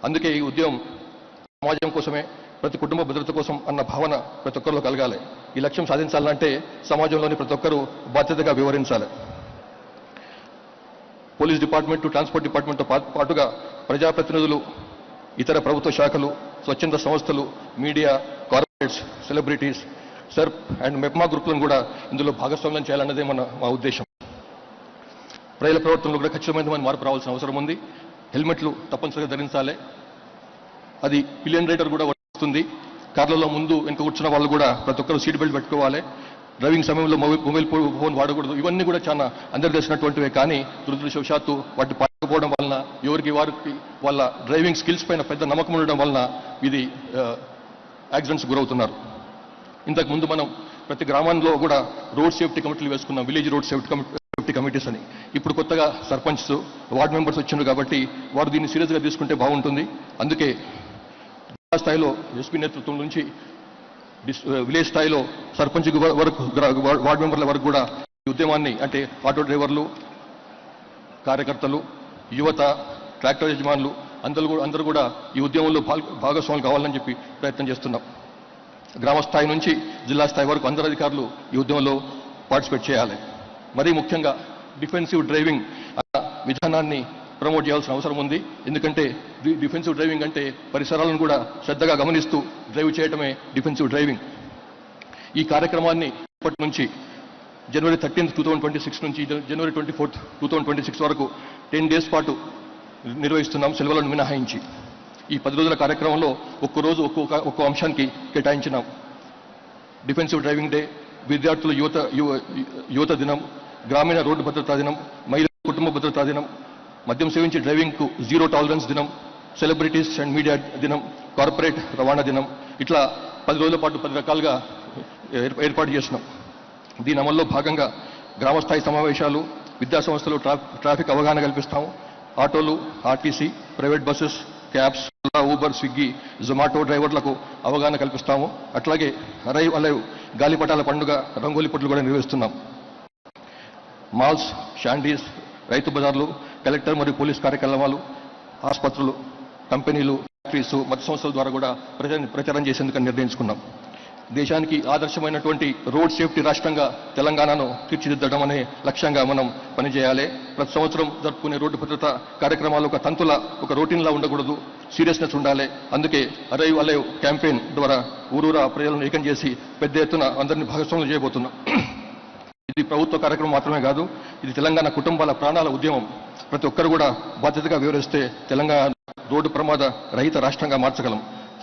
అందుకే ఈ ఉద్యమం సమాజం కోసమే, ప్రతి కుటుంబ భద్రత కోసం అన్న భావన ప్రతి ఒక్కరిలో కలగాలి. ఈ లక్ష్యం సాధించాలంటే సమాజంలోని ప్రతి ఒక్కరూ బాధ్యతగా వివరించాలి. పోలీస్ డిపార్ట్మెంట్, ట్రాన్స్పోర్ట్ డిపార్ట్మెంట్తో పాటుగా ప్రజాప్రతినిధులు, ఇతర ప్రభుత్వ శాఖలు, స్వచ్ఛంద సంస్థలు, media, corporates, celebrities, SERP and MEPMA గ్రూపులను కూడా ఇందులో భాగస్వామ్యం చేయాలన్నదే మా ఉద్దేశం. ప్రజల ప్రవర్తనలో కూడా ఖచ్చితమైన మార్పు రావాల్సిన అవసరం ఉంది. హెల్మెట్లు తప్పనిసరిగా ధరించాలి. అది పిలియన్ రైడర్ కూడా వస్తుంది. కార్లలో ముందు వెనుక కూర్చున్న వాళ్ళు కూడా ప్రతి ఒక్కరు సీట్ బెల్ట్ పెట్టుకోవాలి. డ్రైవింగ్ సమయంలో మొబైల్ ఫోన్ వాడకూడదు. ఇవన్నీ కూడా చాలా అందరు తెలిసినటువంటివే. కానీ దురదృష్టవశాత్తు వాటి పాడకపోవడం వలన, వారికి వాళ్ళ డ్రైవింగ్ స్కిల్స్ పైన పెద్ద నమ్మకం ఉండడం వలన ఇది యాక్సిడెంట్స్ గురవుతున్నారు. ఇంతకు ముందు మనం ప్రతి గ్రామంలో కూడా రోడ్ సేఫ్టీ కమిటీలు వేసుకున్నాం, విలేజ్ రోడ్ సేఫ్టీ కమిటీస్ అని. ఇప్పుడు కొత్తగా సర్పంచ్స్, వార్డ్ మెంబర్స్ వచ్చిండ్రు కాబట్టి వారు దీన్ని సీరియస్గా తీసుకుంటే బాగుంటుంది. అందుకే జిల్లా స్థాయిలో ఎస్పీ నేతృత్వం నుంచి విలేజ్ స్థాయిలో సర్పంచ్ వరకు, వార్డు మెంబర్ల వరకు కూడా ఈ ఉద్యమాన్ని, అంటే ఆటో డ్రైవర్లు, కార్యకర్తలు, యువత, ట్రాక్టర్ యజమానులు అందరూ కూడా ఈ ఉద్యమంలో భాగస్వాములు కావాలని చెప్పి ప్రయత్నం చేస్తున్నాం. గ్రామ స్థాయి నుంచి జిల్లా స్థాయి వరకు అందరు అధికారులు ఈ ఉద్యమంలో పార్టిసిపేట్ చేయాలి. మరీ ముఖ్యంగా డిఫెన్సివ్ డ్రైవింగ్ విధానాన్ని ప్రమోట్ చేయాల్సిన అవసరం ఉంది. ఎందుకంటే డిఫెన్సివ్ డ్రైవింగ్ అంటే పరిసరాలను కూడా శ్రద్ధగా గమనిస్తూ డ్రైవ్ చేయటమే డిఫెన్సివ్ డ్రైవింగ్. ఈ కార్యక్రమాన్ని ఇప్పటి నుంచి జనవరి 13, 2026 నుంచి జనవరి 24, 2026 వరకు 10 days పాటు నిర్వహిస్తున్నాం, సెలవులను మినహాయించి. ఈ 10 రోజుల కార్యక్రమంలో ఒక్కరోజు ఒక్కో అంశానికి కేటాయించినాం. డిఫెన్సివ్ డ్రైవింగ్ డే, విద్యార్థుల యువత దినం, గ్రామీణ రోడ్డు భద్రతా దినం, మహిళల కుటుంబ భద్రతా దినం, మద్యం సేవించి డ్రైవింగ్కు జీరో టాలరెన్స్ దినం, సెలబ్రిటీస్ అండ్ మీడియా దినం, కార్పొరేట్ రవాణా దినం, ఇట్లా 10 రోజుల పాటు 10 రకాలుగా ఏర్పాటు చేసినాం. దీని అమల్లో భాగంగా గ్రామస్థాయి సమావేశాలు, విద్యా సంస్థలు ట్రాఫిక్ అవగాహన కల్పిస్తాము. ఆటోలు, RTC, private buses, cabs, Uber, Swiggy, Zomato డ్రైవర్లకు అవగాహన కల్పిస్తాము. అట్లాగే అరైవ్ అలైవ్ గాలిపటాల పండుగ, రంగోలీ పోటీలు కూడా నిర్వహిస్తున్నాం. మాల్స్, షాండీస్, రైతు బజార్లు, కలెక్టర్ మరియు పోలీస్ కార్యక్రమాలు, ఆసుపత్రులు, కంపెనీలు, ఫ్యాక్టరీస్, మత సంస్థల ద్వారా కూడా ప్రచారం చేసేందుకు నిర్ణయించుకున్నాం. దేశానికి ఆదర్శమైనటువంటి రోడ్ సేఫ్టీ రాష్ట్రంగా తెలంగాణను తీర్చిదిద్దడం అనే లక్ష్యంగా మనం పనిచేయాలి. ప్రతి సంవత్సరం జరుపుకునే రోడ్డు భద్రత కార్యక్రమాలు ఒక రొటీన్లా ఉండకూడదు, సీరియస్నెస్ ఉండాలి. అందుకే అరైవ్ అలైవ్ క్యాంపెయిన్ ద్వారా ఊరూరా ప్రజలను ఏకం చేసి పెద్ద ఎత్తున అందరినీ భాగస్వాములు చేయబోతున్నాం. ఇది ప్రభుత్వ కార్యక్రమం మాత్రమే కాదు, ఇది తెలంగాణ కుటుంబాల ప్రాణాల ఉద్యమం. ప్రతి ఒక్కరు కూడా బాధ్యతగా వివరిస్తే తెలంగాణ రోడ్డు ప్రమాద రహిత రాష్ట్రంగా మార్చగలం.